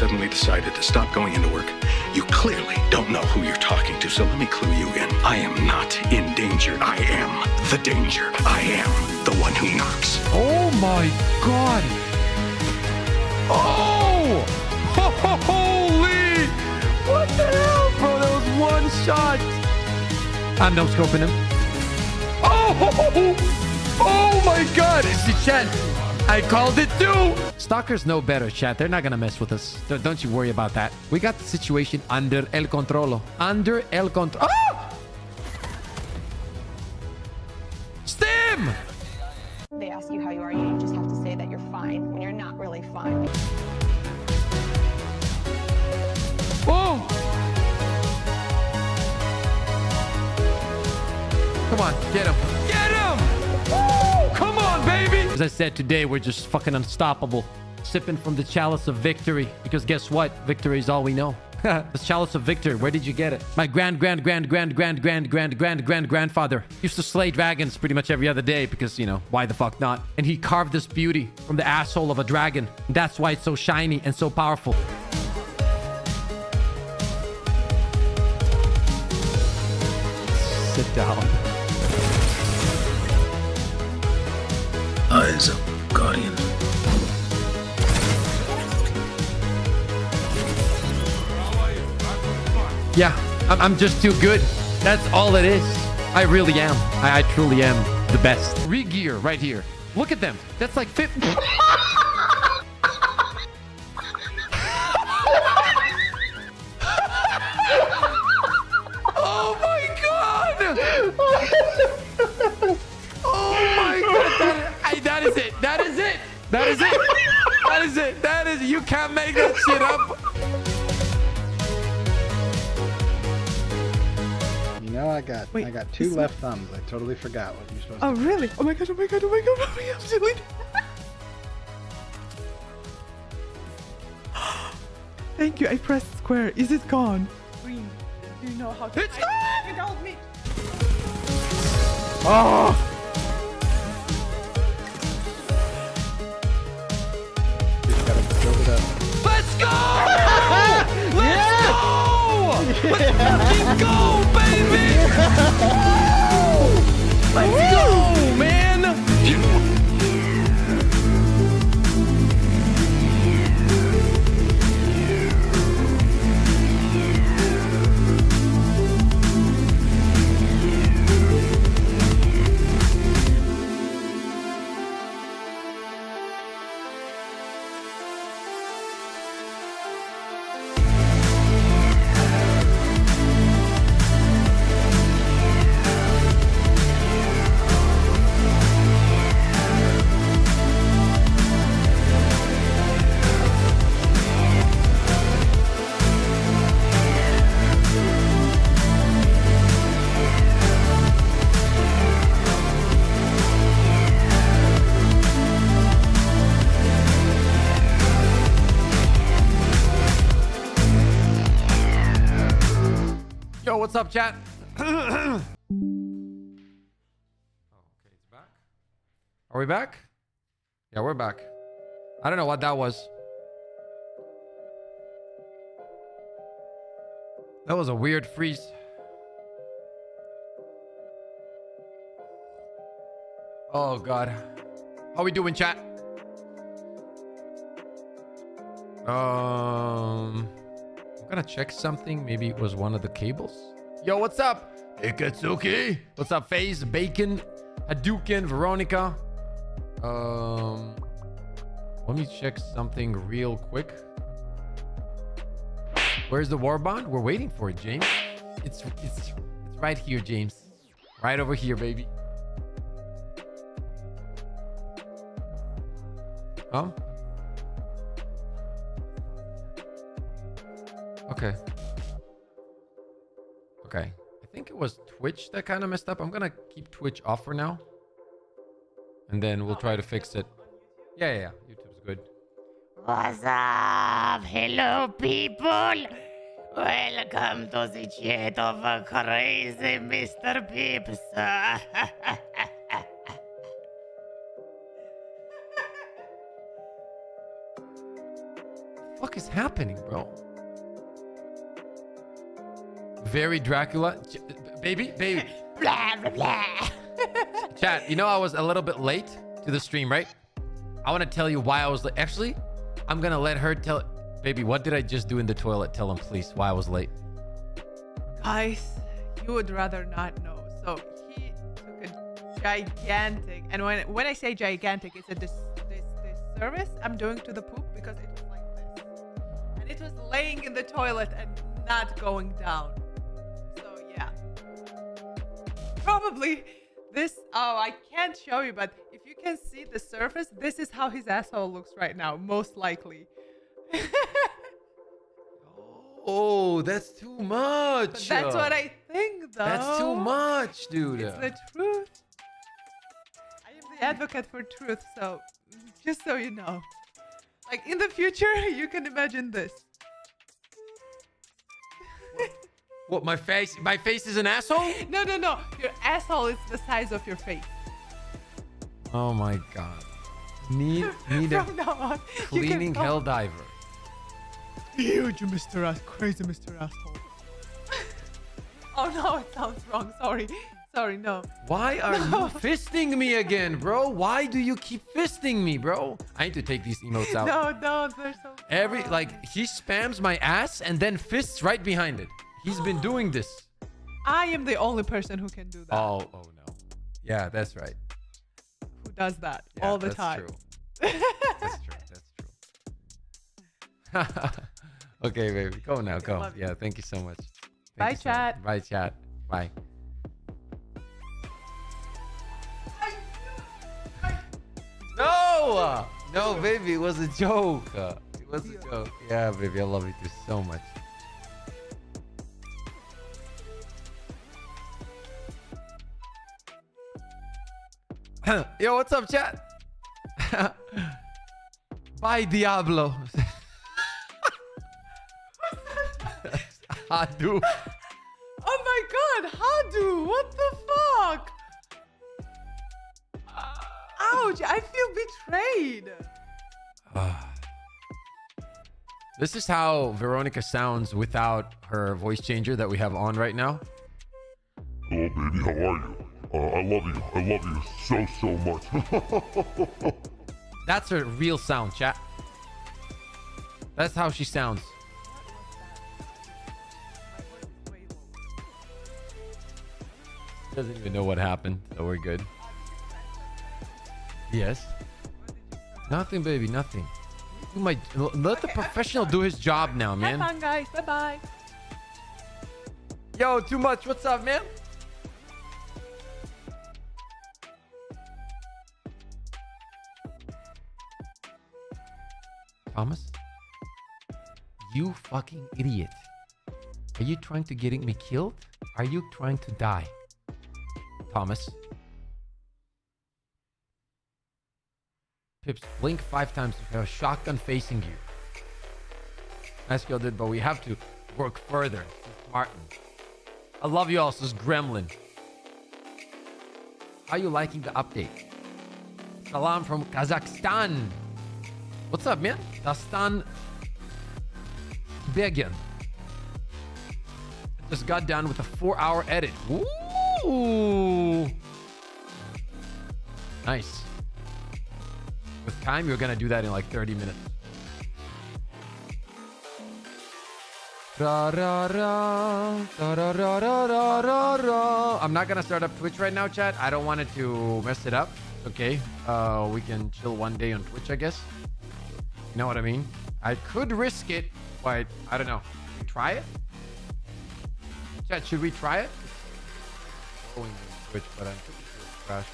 suddenly decided to stop going into work, you clearly don't know who you're talking to, so let me clue you in. I am not in danger. I am the danger. I am the one who knocks. Oh my god! Oh! Holy! What the hell, bro? That was one shot! I'm no scoping him. Oh! Oh my god! It's the chat. I called it too. Stalkers know better, chat. They're not gonna mess with us. Don't you worry about that. We got the situation under el controlo. Under el control. Oh! Stim! They ask you how you are, you just have to say that you're fine when you're not really fine. Oh! Come on, get him. Get him! Woo! Come on, baby! As I said, today we're just fucking unstoppable. Sipping from the chalice of victory. Because guess what? Victory is all we know. The chalice of victory. Where did you get it? My grandfather used to slay dragons pretty much every other day because, you know, why the fuck not? And he carved this beauty from the asshole of a dragon. And that's why it's so shiny and so powerful. Sit down. Eyes up, Guardian. Yeah, I'm just too good. That's all it is. I really am. I truly am the best. Re-gear right here. Look at them. That's like 50. Oh my god! Oh my god! That is it. That is it. That is it. That is it. That is it. You can't make that shit up. You know, I got two left thumbs. I totally forgot what you're supposed to Oh, really? Oh my god, oh my god, oh my god, oh my god, I'm silly. Thank you, I pressed square. Is it gone? Green, do you know how to... It's gone! You told me! Oh! Just gotta build it up. Let's go! Let's go! Let's fucking go, baby! Let's go, man! Yo, what's up, chat? Oh, okay, it's back. Are we back? Yeah, we're back. I don't know what that was. That was a weird freeze. Oh, God. How we doing, chat? I'm gonna check something. Maybe it was one of the cables. Yo, what's up? Ikatsuki. What's up, FaZe, Bacon, Hadouken, Veronica? Let me check something real quick. Where's the Warbond? We're waiting for it, James. It's right here, James. Right over here, baby. Oh. Okay. Okay. I think it was Twitch that kind of messed up. I'm gonna keep Twitch off for now. And then we'll try to fix it. Yeah. YouTube's good. What's up? Hello, people. Welcome to the chat of a crazy Mr. Pips. What is happening, bro? Very Dracula. Baby. Blah, blah, blah. Chat, you know I was a little bit late to the stream, right? I want to tell you why I was late. Actually, I'm going to let her tell... Baby, what did I just do in the toilet? Tell him, please, why I was late. Guys, you would rather not know. So he took a gigantic, and when I say gigantic, it's a service I'm doing to the poop because it was like this. And it was laying in the toilet and not going down. So yeah. Probably this, oh, I can't show you, but if you can see the surface, this is how his asshole looks right now, most likely. Oh, that's too much. But that's what I think, though. That's too much, dude. It's the truth. I am the advocate for truth, so just so you know. Like, in the future, you can imagine this. What, my face? My face is an asshole? No, no, no. Your asshole is the size of your face. Oh my god. Need a From now on, you cleaning can Helldiver. Huge Mr. Ass, crazy Mr. Asshole. Oh no, it sounds wrong. Sorry. Sorry, no. Why are you fisting me again, bro? Why do you keep fisting me, bro? I need to take these emotes out. No, don't. They're so fun. Like, he spams my ass and then fists right behind it. He's been doing this. I am the only person who can do that. Oh no. Yeah, that's right. Who does that Yeah, all the that's time. True. That's true. Okay, baby. Go now. Go. love you. Yeah, thank you so much. Bye, Thank you so much. chat. Bye, chat. Bye. No! No, baby. It was a joke. It was a joke. Yeah, baby. I love you too so much. Yo, what's up, chat? Bye, Diablo. Hadu. Oh my god, Hadu, what the fuck? Ouch, I feel betrayed. This is how Veronica sounds without her voice changer that we have on right now. Hello, baby. How are you? I love you. I love you so much. That's her real sound, chat. That's how she sounds. Doesn't even know what happened, so we're good. Yes. Nothing, baby. Nothing. You might let the professional do his job now, man. Have fun, guys. Bye-bye. Yo, too much. What's up, man? Thomas? You fucking idiot. Are you trying to get me killed? Are you trying to die? Thomas. Pips, blink 5 times if you have a shotgun facing you. Nice kill, dude, but we have to work further. Martin. I love you all, this Gremlin. How are you liking the update? Salam from Kazakhstan. What's up, man? Dastan Begin. Just got done with a 4-hour edit. Ooh. Nice. With time, you're gonna do that in like 30 minutes. I'm not gonna start up Twitch right now, chat. I don't want it to mess it up. Okay. We can chill one day on Twitch, I guess. You know what I mean? I could risk it, but I don't know. Should we try it? Chat, should we try it? Going on Twitch, but I'm pretty sure it's trash.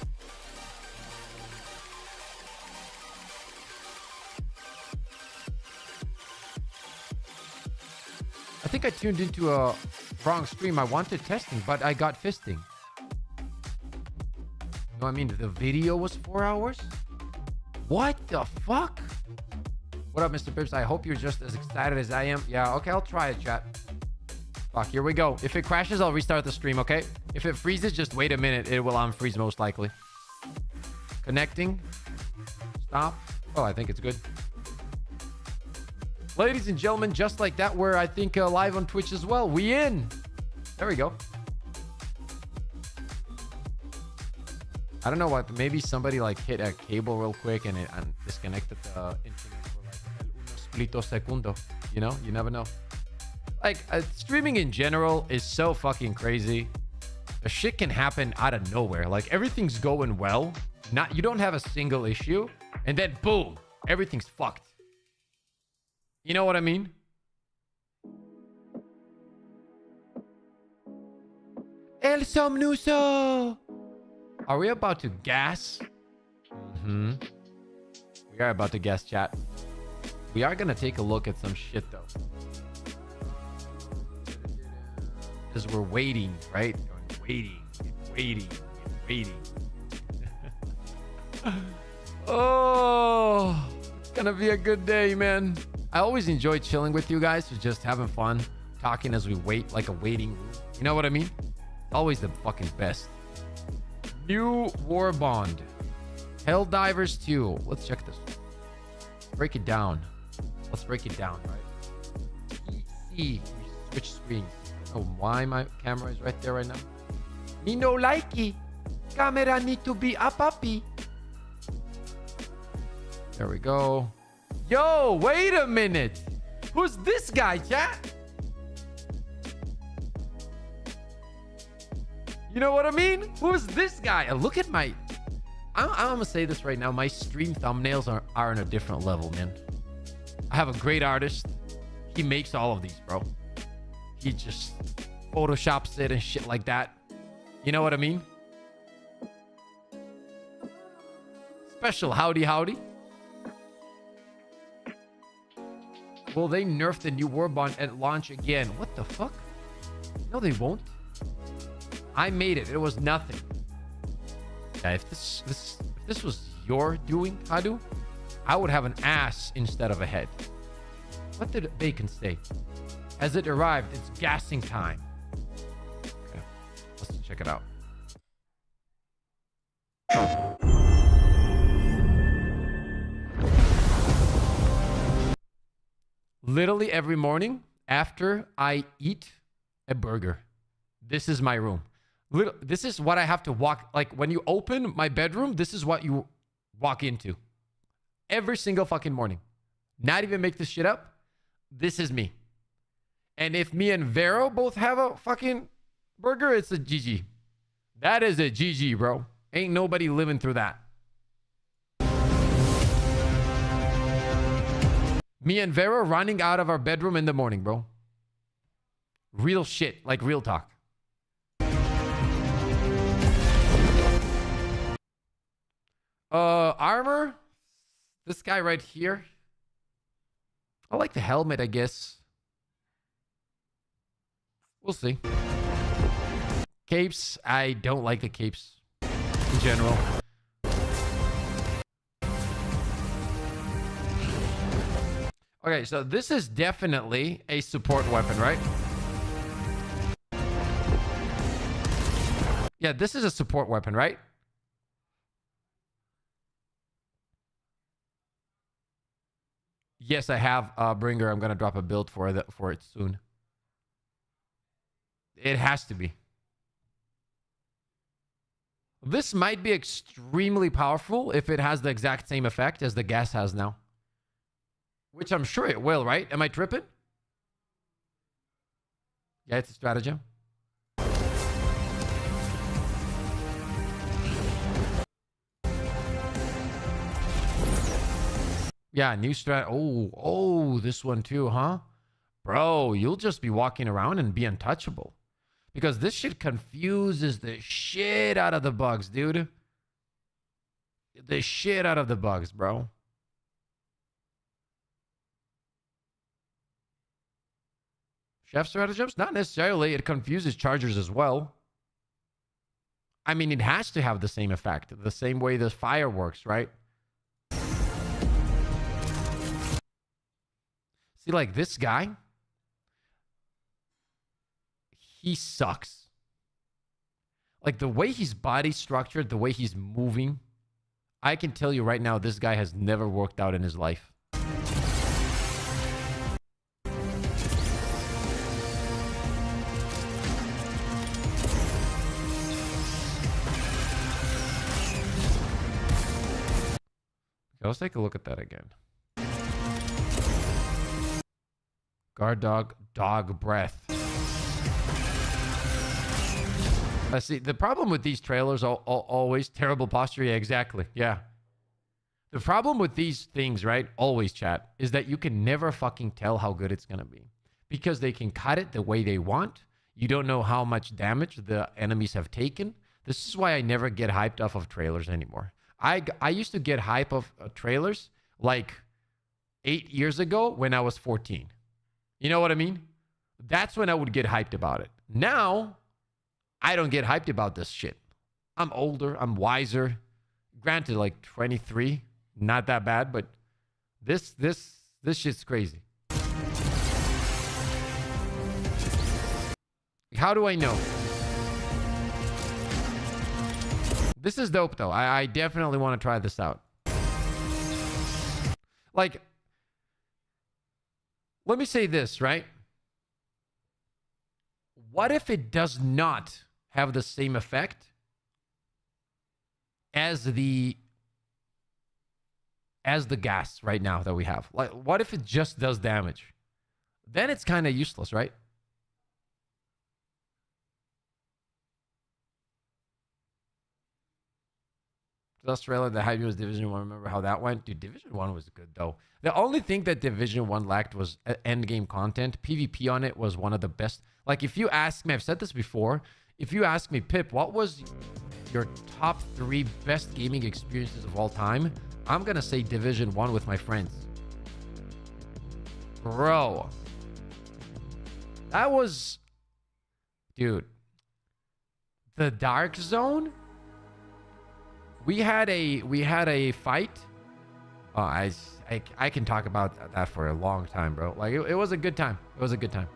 I think I tuned into a wrong stream. I wanted testing, but I got fisting. You know what I mean? The video was 4 hours? What the fuck? What up, Mr. Pips? I hope you're just as excited as I am. Yeah, okay, I'll try it, chat. Fuck, here we go. If it crashes, I'll restart the stream, okay? If it freezes, just wait a minute. It will unfreeze most likely. Connecting. Stop. Oh, I think it's good. Ladies and gentlemen, just like that, we're, I think, live on Twitch as well. We in. There we go. I don't know what. Maybe somebody like hit a cable real quick and it disconnected the internet for like el uno splito segundo. You know, you never know. Like streaming in general is so fucking crazy. The shit can happen out of nowhere. Like everything's going well. You don't have a single issue, and then boom, Everything's fucked. You know what I mean? El Somnuso! Are we about to gas? Mm-hmm. We are about to gas, chat. We are gonna take a look at some shit, though. Because we're waiting, right? Waiting. Oh, it's gonna be a good day, man. I always enjoy chilling with you guys, just having fun, talking as we wait, like a waiting room. You know what I mean? Always the fucking best. New Warbond. Helldivers 2. Let's check this. Break it down. Let's break it down, right? PC. Switch screens. Oh, why my camera is right there right now? Me no likey. Camera need to be up uppy. There we go. Yo, wait a minute. Who's this guy, chat? You know what I mean? Who's this guy? Look at my... I'm gonna say this right now. My stream thumbnails are on a different level, man. I have a great artist. He makes all of these, bro. He just photoshops it and shit like that. You know what I mean? Special howdy. Will they nerf the new Warbond at launch again? What the fuck? No, they won't. I made it. It was nothing. Yeah, if this was your doing, Hadu, I would have an ass instead of a head. What did Bacon say? As it arrived, it's gassing time. Okay, let's check it out. Literally every morning after I eat a burger, this is my room. This is what I have to walk. Like when you open my bedroom, this is what you walk into every single fucking morning. Not even make this shit up. This is me. And if me and Vero both have a fucking burger, it's a GG. That is a GG, bro. Ain't nobody living through that. Me and Vero running out of our bedroom in the morning, bro. Real shit, like real talk. Armor. This guy right here. I like the helmet, I guess. We'll see. Capes. I don't like the capes in general. Okay, so this is definitely a support weapon, right? Yeah, this is a support weapon, right? Yes, I have Bringer. I'm going to drop a build for it soon. It has to be. This might be extremely powerful if it has the exact same effect as the gas has now. Which I'm sure it will, right? Am I tripping? Yeah, it's a stratagem. Yeah, new strat. Oh, this one too, huh? Bro, you'll just be walking around and be untouchable. Because this shit confuses the shit out of the bugs, dude. The shit out of the bugs, bro. Chef stratagems? Not necessarily. It confuses chargers as well. I mean, it has to have the same effect. The same way the fire works, right? See, like this guy, he sucks. Like the way his body's structured, the way he's moving, I can tell you right now, this guy has never worked out in his life. Okay, let's take a look at that again. Guard dog, dog breath. I see. The problem with these trailers are always terrible posture. Yeah, exactly. Yeah. The problem with these things, right? Always, chat, is that you can never fucking tell how good it's going to be. Because they can cut it the way they want. You don't know how much damage the enemies have taken. This is why I never get hyped off of trailers anymore. I used to get hype of trailers like 8 years ago when I was 14. You know what I mean? That's when I would get hyped about it. Now, I don't get hyped about this shit. I'm older. I'm wiser. Granted, like 23. Not that bad, but this shit's crazy. How do I know? This is dope, though. I definitely want to try this out. Like, let me say this, right? What if it does not have the same effect as the gas right now that we have? Like, what if it just does damage? Then it's kind of useless, right? Australia, the hype was Division 1. Remember how that went? Dude, Division 1 was good, though. The only thing that Division 1 lacked was endgame content. PvP on it was one of the best. Like, if you ask me, I've said this before, if you ask me, Pip, what was your top 3 best gaming experiences of all time? I'm going to say Division 1 with my friends. Bro. That was... Dude. The Dark Zone? We had a fight. Oh, I can talk about that for a long time, bro. Like, it was a good time. It was a good time.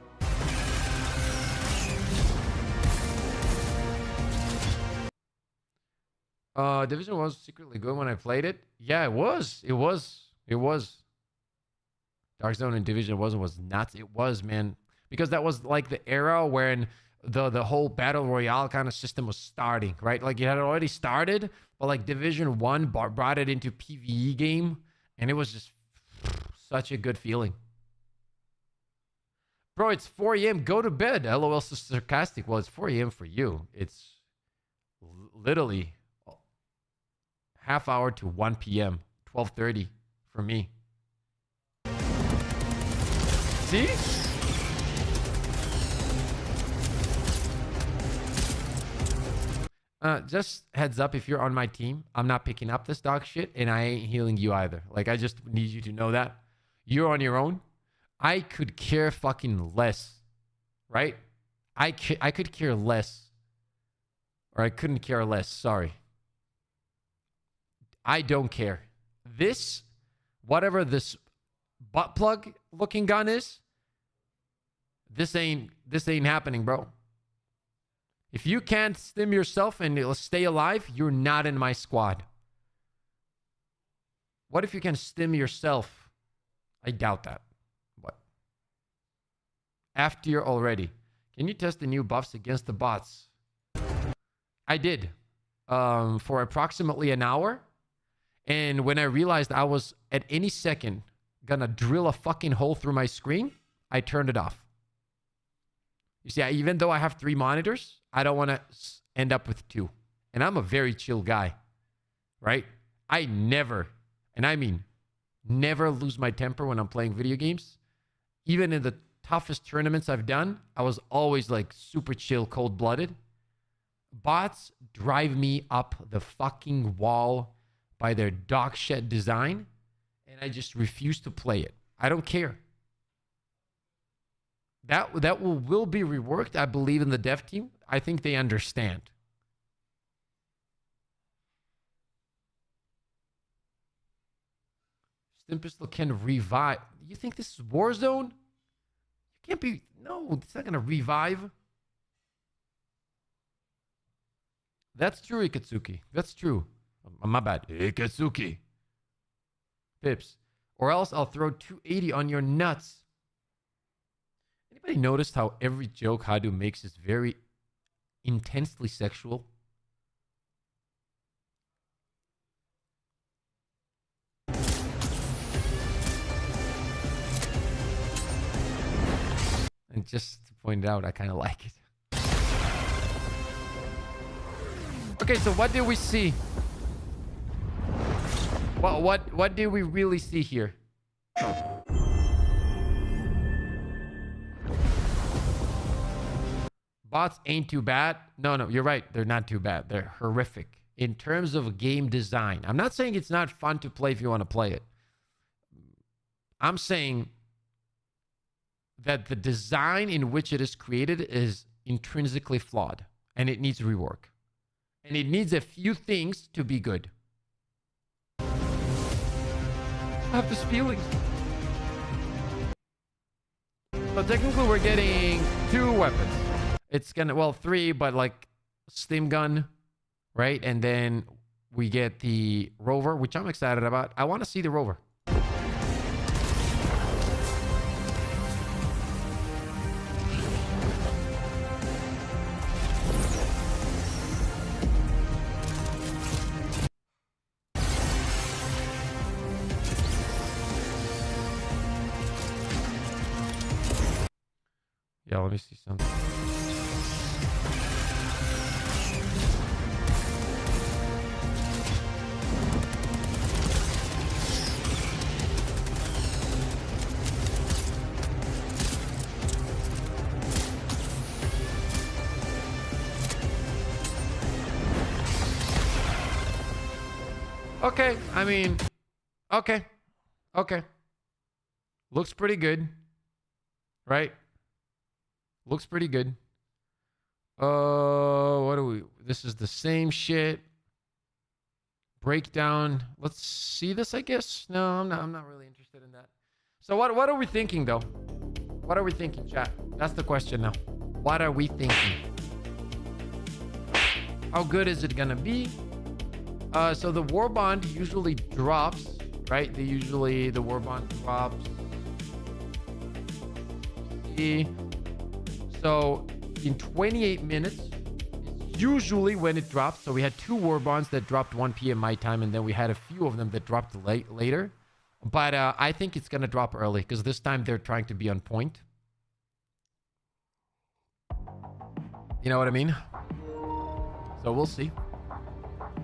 Division was secretly good when I played it. Yeah, it was. It was. Dark Zone and Division was nuts. It was, man. Because that was like the era when the whole battle royale kind of system was starting, right? Like, it had already started, but like Division 1 brought it into PvE game, and it was just such a good feeling. Bro, it's 4 a.m. Go to bed. LOL sarcastic. Well, it's 4 a.m. for you. It's literally half hour to 1 p.m. 12:30 for me. See? Just heads up, if you're on my team, I'm not picking up this dog shit, and I ain't healing you either. Like, I just need you to know that. You're on your own. I could care fucking less, right? I could care less. Or I couldn't care less, sorry. I don't care. This, whatever this butt plug looking gun is, this ain't happening, bro. If you can't stim yourself and stay alive, you're not in my squad. What if you can stim yourself? I doubt that. What? After you're already. Can you test the new buffs against the bots? I did. For approximately an hour. And when I realized I was at any second gonna drill a fucking hole through my screen, I turned it off. You see, even though I have 3 monitors, I don't want to end up with 2. And I'm a very chill guy, right? I never, and I mean never, lose my temper when I'm playing video games. Even in the toughest tournaments I've done, I was always like super chill, cold-blooded. Bots drive me up the fucking wall by their dog shit design, and I just refuse to play it. I don't care. That will be reworked, I believe, in the dev team. I think they understand. Stim pistol can revive. You think this is Warzone? You can't be... No, it's not going to revive. That's true, Ikatsuki. That's true. My bad. Ikatsuki. Pips. Or else I'll throw 280 on your nuts. Anybody noticed how every joke Hadu makes is very intensely sexual? And just to point it out, I kind of like it. Okay, so what did we see? What do we really see here? Bots ain't too bad. No, you're right. They're not too bad. They're horrific in terms of game design. I'm not saying it's not fun to play if you want to play it. I'm saying that the design in which it is created is intrinsically flawed and it needs rework. And it needs a few things to be good. I have this feeling. So technically we're getting 2 weapons. It's gonna, well, 3, but like steam gun, right? And then we get the rover, which I'm excited about. I want to see the rover. Yeah, let me see something. Okay, I mean, okay. Looks pretty good, right? Looks pretty good. What do we... This is the same shit. Breakdown. Let's see this, I guess. No, I'm not really interested in that. So what are we thinking, though? What are we thinking, chat? That's the question now. What are we thinking? How good is it gonna be? So the Warbond usually drops, right? The Warbond drops. See? So in 28 minutes is usually when it drops. So we had 2 Warbonds that dropped 1 p.m. my time, and then we had a few of them that dropped later. But I think it's going to drop early because this time they're trying to be on point. You know what I mean? So we'll see.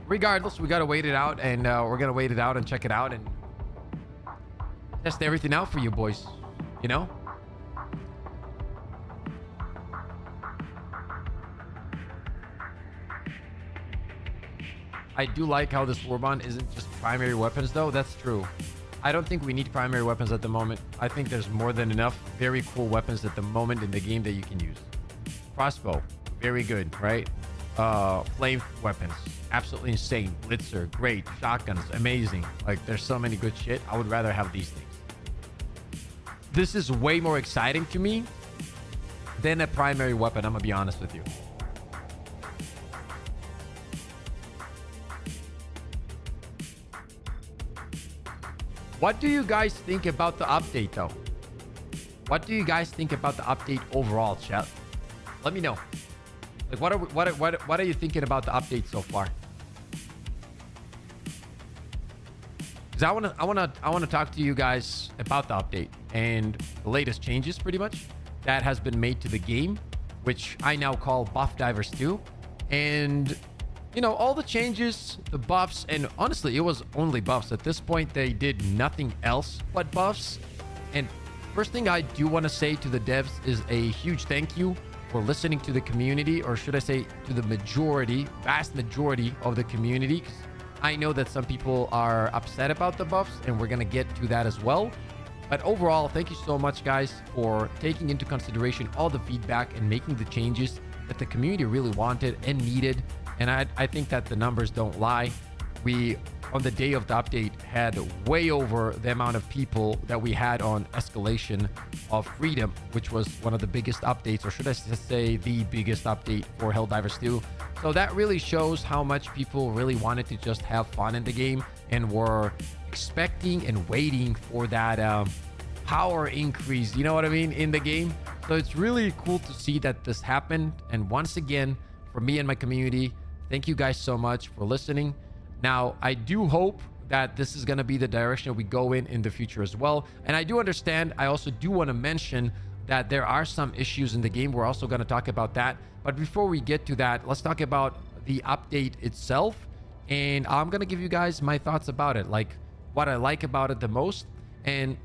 Regardless, we got to wait it out, and we're going to wait it out and check it out and test everything out for you boys, you know? I do like how this Warbond isn't just primary weapons, though. That's true. I don't think we need primary weapons at the moment. I think there's more than enough very cool weapons at the moment in the game that you can use. Crossbow, very good, right? Flame weapons, absolutely insane. Blitzer, great. Shotguns, amazing. Like, there's so many good shit. I would rather have these things. This is way more exciting to me than a primary weapon, I'm gonna be honest with you. What do you guys think about the update, though? What do you guys think about the update overall, chat? Let me know. Like, what are you thinking about the update so far? Because I wanna talk to you guys about the update and the latest changes, pretty much, that has been made to the game, which I now call Buff Divers 2, and you know, all the changes, the buffs, and honestly, it was only buffs. At this point, they did nothing else but buffs. And first thing I do want to say to the devs is a huge thank you for listening to the community, or should I say to the majority, vast majority of the community. 'Cause I know that some people are upset about the buffs, and we're going to get to that as well. But overall, thank you so much, guys, for taking into consideration all the feedback and making the changes that the community really wanted and needed. And I think that the numbers don't lie. We, on the day of the update, had way over the amount of people that we had on Escalation of Freedom, which was one of the biggest updates, or should I just say the biggest update for Helldivers 2. So that really shows how much people really wanted to just have fun in the game and were expecting and waiting for that power increase, you know what I mean, in the game. So it's really cool to see that this happened. And once again, for me and my community, thank you guys so much for listening. Now, I do hope that this is going to be the direction we go in the future as well. And I do understand, I also do want to mention that there are some issues in the game. We're also going to talk about that. But before we get to that, let's talk about the update itself. And I'm going to give you guys my thoughts about it. Like, what I like about it the most. And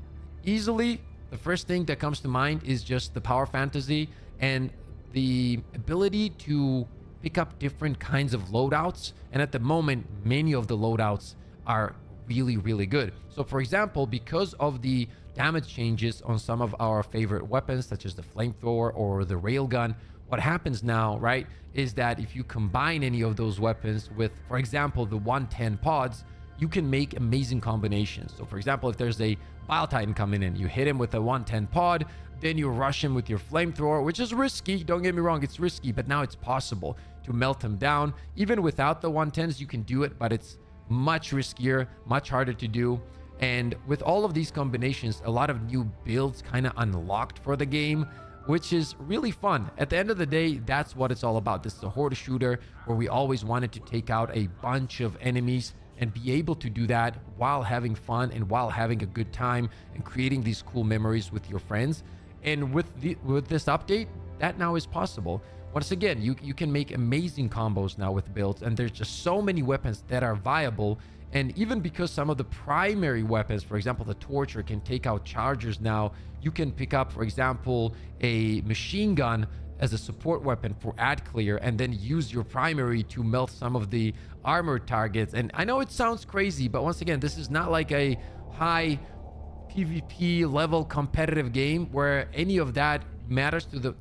easily, the first thing that comes to mind is just the power fantasy and the ability to pick up different kinds of loadouts. And at the moment, many of the loadouts are really, really good. So for example, because of the damage changes on some of our favorite weapons, such as the flamethrower or the railgun, what happens now, right, is that if you combine any of those weapons with, for example, the 110 pods, you can make amazing combinations. So for example, if there's a Bile Titan coming in, you hit him with a 110 pod, then you rush him with your flamethrower, which is risky. Don't get me wrong, it's risky, but now it's possible to melt him down. Even without the 110s, you can do it, but it's much riskier, much harder to do. And with all of these combinations, a lot of new builds kind of unlocked for the game, which is really fun. At the end of the day, that's what it's all about. This is a horde shooter where we always wanted to take out a bunch of enemies and be able to do that while having fun and while having a good time and creating these cool memories with your friends. And with this update, that now is possible. Once again, you can make amazing combos now with builds, and there's just so many weapons that are viable. And even because some of the primary weapons, for example, the Torture, can take out chargers now, you can pick up, for example, a machine gun as a support weapon for ad clear, and then use your primary to melt some of the armored targets. And I know it sounds crazy, but once again, this is not like a high PvP level competitive game where any of that matters to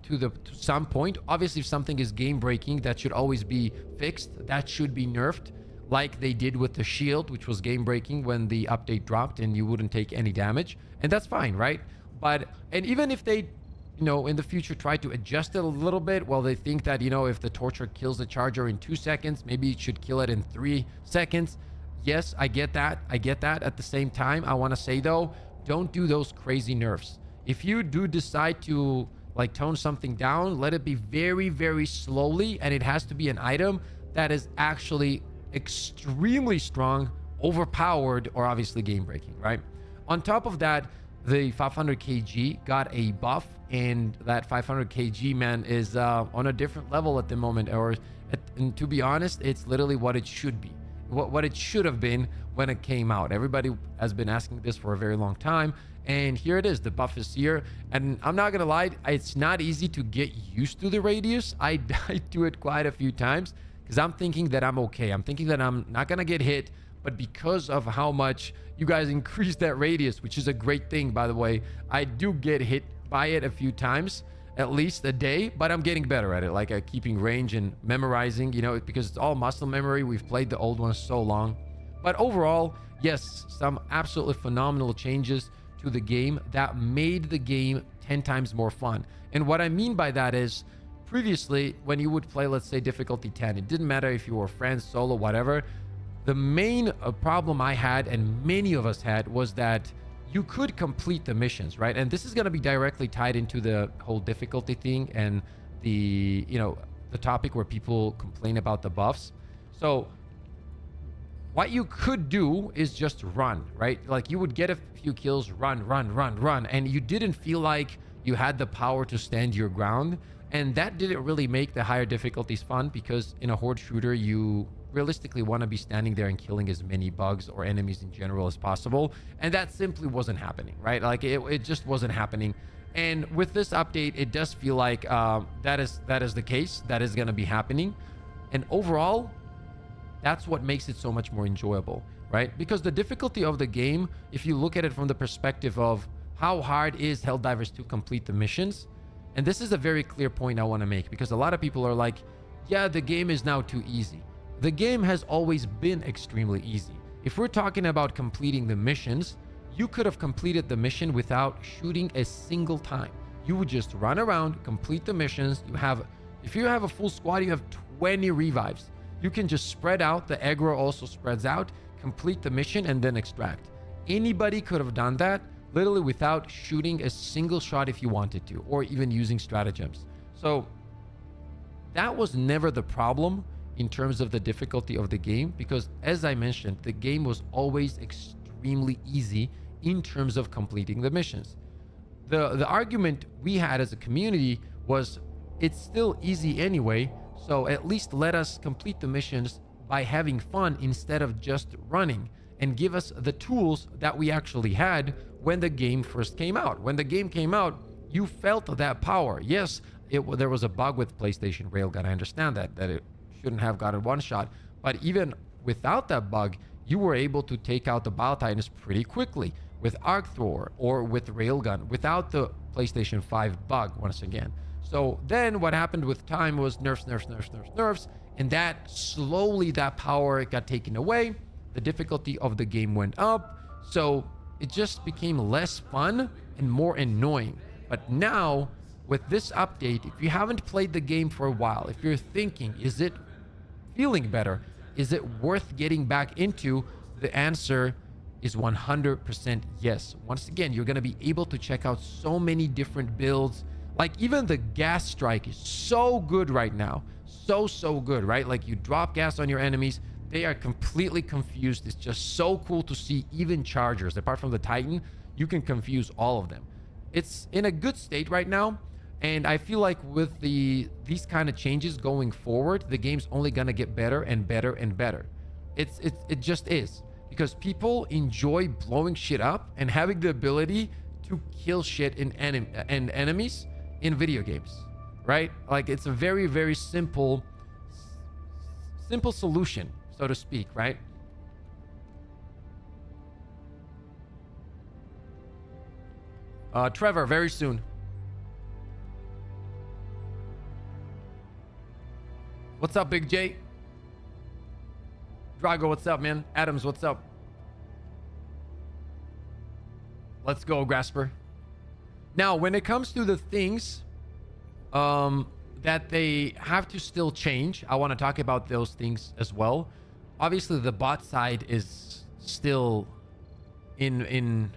some point. Obviously, if something is game breaking, that should always be fixed. That should be nerfed, like they did with the shield, which was game breaking when the update dropped and you wouldn't take any damage, and that's fine, right? But and even if they, you know, in the future try to adjust it a little bit, well, they think that, you know, if the Torture kills the charger in 2 seconds, maybe it should kill it in 3 seconds. Yes, I get that. At the same time, I want to say though, don't do those crazy nerfs. If you do decide to like tone something down, let it be very, very slowly, and it has to be an item that is actually extremely strong, overpowered, or obviously game breaking, right? On top of that, the 500 kg got a buff, and that 500 kg, man, is on a different level at the moment. And to be honest, it's literally what it should be, what it should have been when it came out. Everybody has been asking this for a very long time, and here it is. The buff is here, and I'm not gonna lie, it's not easy to get used to the radius. I died to it quite a few times because I'm thinking that I'm okay. I'm thinking that I'm not gonna get hit, but because of how much you guys increased that radius, which is a great thing, by the way, I do get hit by it a few times, at least a day, but I'm getting better at it, like keeping range and memorizing, you know, because it's all muscle memory. We've played the old ones so long. But overall, yes, some absolutely phenomenal changes to the game that made the game 10 times more fun. And what I mean by that is, previously, when you would play, let's say, difficulty 10, it didn't matter if you were friends, solo, whatever. The main problem I had, and many of us had, was that you could complete the missions, right? And this is going to be directly tied into the whole difficulty thing and the, you know, the topic where people complain about the buffs. So what you could do is just run, right? Like you would get a few kills, run, and you didn't feel like you had the power to stand your ground. And that didn't really make the higher difficulties fun, because in a horde shooter, you realistically want to be standing there and killing as many bugs or enemies in general as possible. And that simply wasn't happening, right? Like it just wasn't happening. And with this update, it does feel like that is the case. That is going to be happening. And overall, that's what makes it so much more enjoyable, right? Because the difficulty of the game, if you look at it from the perspective of how hard is Helldivers to complete the missions, and this is a very clear point I want to make, because a lot of people are like, yeah, the game is now too easy. The game has always been extremely easy. If we're talking about completing the missions, you could have completed the mission without shooting a single time. You would just run around, complete the missions. If you have a full squad, you have 20 revives. You can just spread out. The aggro also spreads out, complete the mission, and then extract. Anybody could have done that literally without shooting a single shot if you wanted to, or even using stratagems. So that was never the problem in terms of the difficulty of the game, because as I mentioned, the game was always extremely easy in terms of completing the missions. The argument we had as a community was, it's still easy anyway, so at least let us complete the missions by having fun instead of just running. and give us the tools that we actually had when the game first came out. When the game came out, you felt that power. Yes, there was a bug with PlayStation Railgun. I understand that it shouldn't have gotten one shot, but even without that bug, you were able to take out the Bile Titans pretty quickly with ARCTHROWER or with Railgun without the PlayStation 5 bug once again. So then what happened with time was nerfs, and that slowly that power got taken away. The difficulty of the game went up, so it just became less fun and more annoying. But now with this update, if you haven't played the game for a while, if you're thinking, is it feeling better? Is it worth getting back into? The answer is 100% yes. Once again, you're going to be able to check out so many different builds. Like even the gas strike is so good right now. So good, right? Like you drop gas on your enemies, they are completely confused. It's just so cool to see even chargers, apart from the Titan, you can confuse all of them. It's in a good state right now. And I feel like with these kind of changes going forward, the game's only going to get better and better and better. It just is. Because people enjoy blowing shit up and having the ability to kill shit in enemies in video games, right? Like it's a very simple solution, so to speak, right? Trevor, very soon. What's up, Big J? Drago, what's up, man? Adams, what's up? Let's go, Grasper. Now, when it comes to the things that they have to still change, I want to talk about those things as well. Obviously, the bot side is still in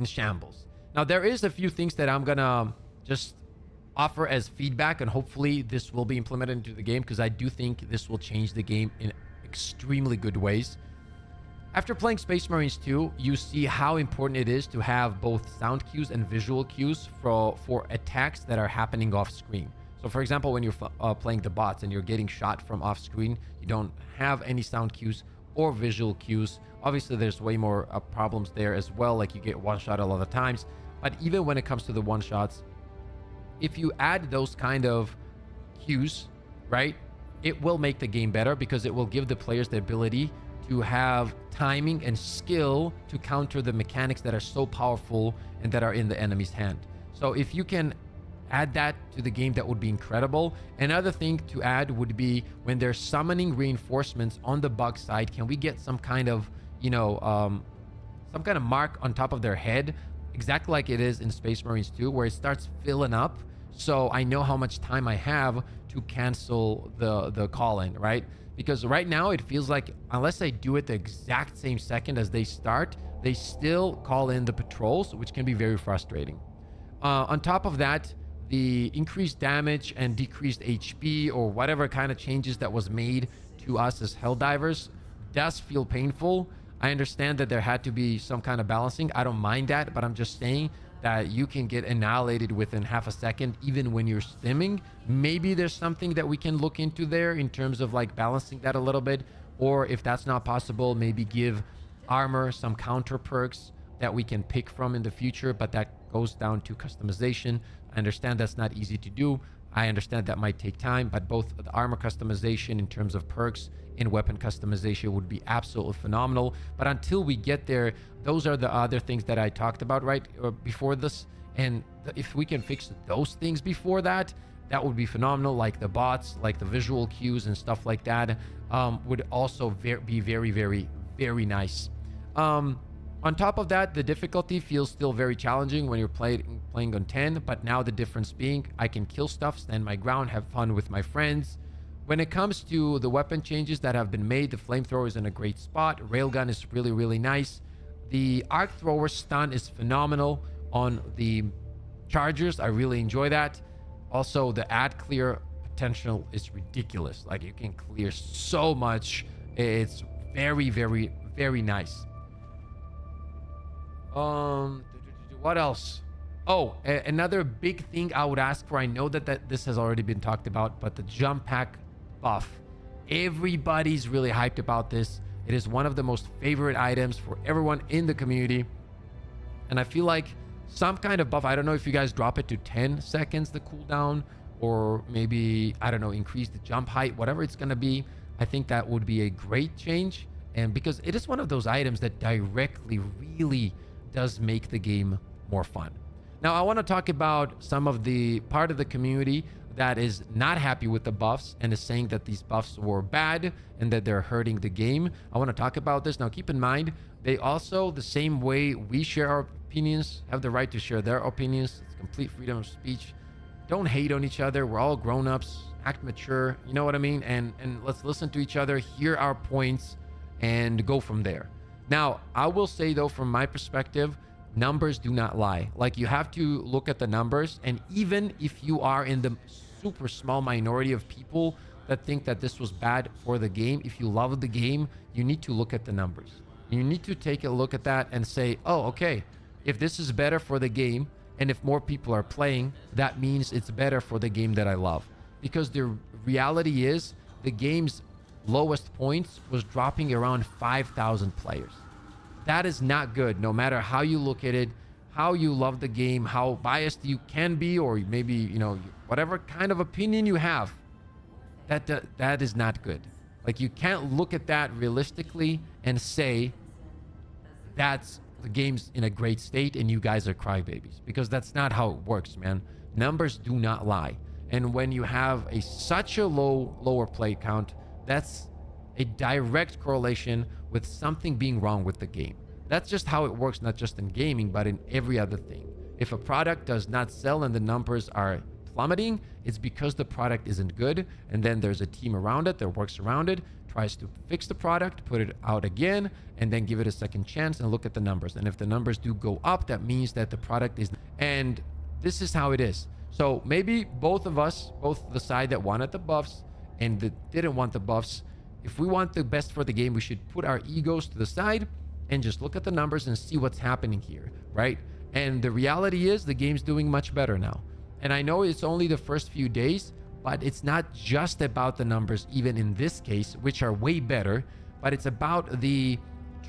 shambles. Now, there is a few things that I'm gonna just offer as feedback, and hopefully this will be implemented into the game, because I do think this will change the game in extremely good ways. After playing Space Marines 2, you see how important it is to have both sound cues and visual cues for attacks that are happening off screen. So for example, when you're playing the bots and you're getting shot from off screen, you don't have any sound cues or visual cues. Obviously there's way more problems there as well, like you get one shot a lot of times. But even when it comes to the one shots, if you add those kind of cues, right, it will make the game better, because it will give the players the ability to have timing and skill to counter the mechanics that are so powerful and that are in the enemy's hand. So if you can add that to the game, that would be incredible. Another thing to add would be when they're summoning reinforcements on the bug side, can we get some kind of, some kind of mark on top of their head, exactly like it is in Space Marines 2, where it starts filling up, so I know how much time I have to cancel the call-in, right? Because right now it feels like unless I do it the exact same second as they start, they still call in the patrols, which can be very frustrating. On top of that, the increased damage and decreased HP or whatever kind of changes that was made to us as Helldivers does feel painful. I understand that there had to be some kind of balancing. I don't mind that, but I'm just saying that you can get annihilated within half a second even when you're stimming. Maybe there's something that we can look into there in terms of like balancing that a little bit, or if that's not possible, maybe give armor some counter perks that we can pick from in the future, but that goes down to customization. I understand that's not easy to do. I understand that might take time, but both the armor customization in terms of perks and weapon customization would be absolutely phenomenal. But until we get there, those are the other things that I talked about right before this. And if we can fix those things before that, that would be phenomenal. Like the bots, like the visual cues and stuff like that would also be very nice. On top of that, the difficulty feels still very challenging when you're playing on 10, but now the difference being I can kill stuff, stand my ground, have fun with my friends. When it comes to the weapon changes that have been made, the flamethrower is in a great spot. Railgun is really nice. The ARCTHROWER stun is phenomenal on the chargers. I really enjoy that. Also, the ad clear potential is ridiculous. Like you can clear so much. It's very nice. What else? Oh, another big thing I would ask for, I know that this has already been talked about, but the jump pack buff. Everybody's really hyped about this. It is one of the most favorite items for everyone in the community. And I feel like some kind of buff, I don't know if you guys drop it to 10 seconds, the cooldown, or maybe, I don't know, increase the jump height, whatever it's going to be. I think that would be a great change. And because it is one of those items that directly really does make the game more fun. Now, I want to talk about some of the part of the community that is not happy with the buffs and is saying that these buffs were bad and that they're hurting the game. I want to talk about this. Now, keep in mind, they also, the same way we share our opinions, have the right to share their opinions. It's complete freedom of speech. Don't hate on each other. We're all grown-ups. Act mature. You know what I mean? And let's listen to each other, hear our points, and go from there. Now, I will say, though, from my perspective, numbers do not lie. Like, you have to look at the numbers, and even if you are in the super small minority of people that think that this was bad for the game, if you love the game, you need to look at the numbers. You need to take a look at that and say, oh, okay, if this is better for the game, and if more people are playing, that means it's better for the game that I love. Because the reality is, the game's lowest points was dropping around 5,000 players. That is not good, no matter how you look at it, how you love the game, how biased you can be, or maybe, you know, whatever kind of opinion you have. That is not good. Like, you can't look at that realistically and say that's the game's in a great state and you guys are crybabies, because that's not how it works, man. Numbers do not lie. And when you have such a lower play count, that's a direct correlation with something being wrong with the game. That's just how it works, not just in gaming, but in every other thing. If a product does not sell and the numbers are plummeting, it's because the product isn't good, and then there's a team around it that works around it, tries to fix the product, put it out again, and then give it a second chance and look at the numbers. And if the numbers do go up, that means that the product is... And this is how it is. So maybe both of us, both the side that wanted the buffs and that didn't want the buffs, if we want the best for the game, we should put our egos to the side and just look at the numbers and see what's happening here, right? And the reality is the game's doing much better now. And I know it's only the first few days, but it's not just about the numbers, even in this case, which are way better, but it's about the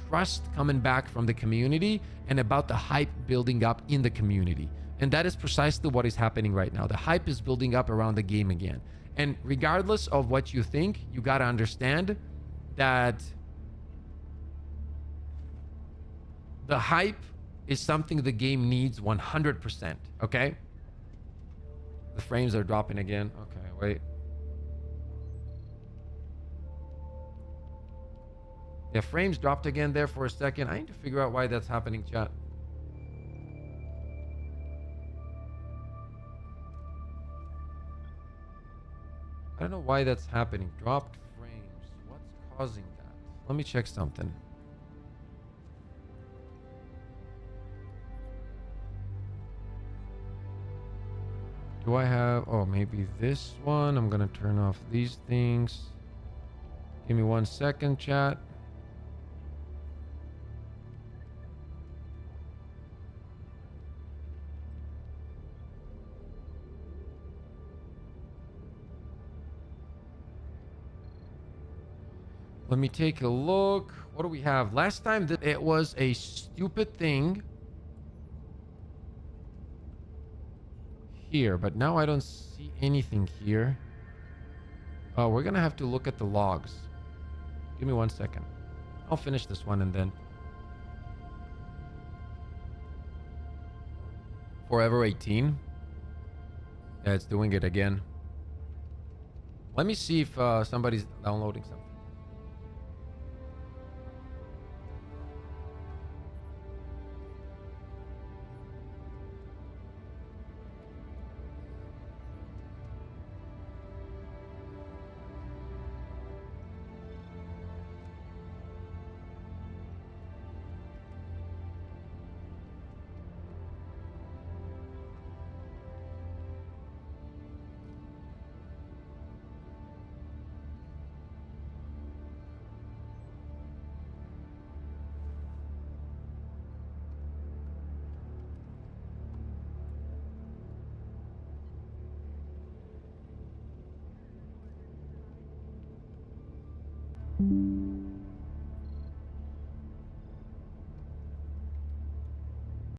trust coming back from the community and about the hype building up in the community. And that is precisely what is happening right now. The hype is building up around the game again. And regardless of what you think, you got to understand that the hype is something the game needs 100%. Okay? The frames are dropping again. Okay, wait. Yeah, frames dropped again there for a second. I need to figure out why that's happening, chat. I don't know why that's happening. Dropped frames. What's causing that? Let me check something. Do I have... Oh, maybe this one. I'm going to turn off these things. Give me 1 second, chat. Let me take a look. What do we have? Last time it was a stupid thing here, but now I don't see anything here. Oh, we're gonna have to look at the logs. Give me 1 second. I'll finish this one and then... Forever 18. Yeah, it's doing it again. Let me see if somebody's downloading something.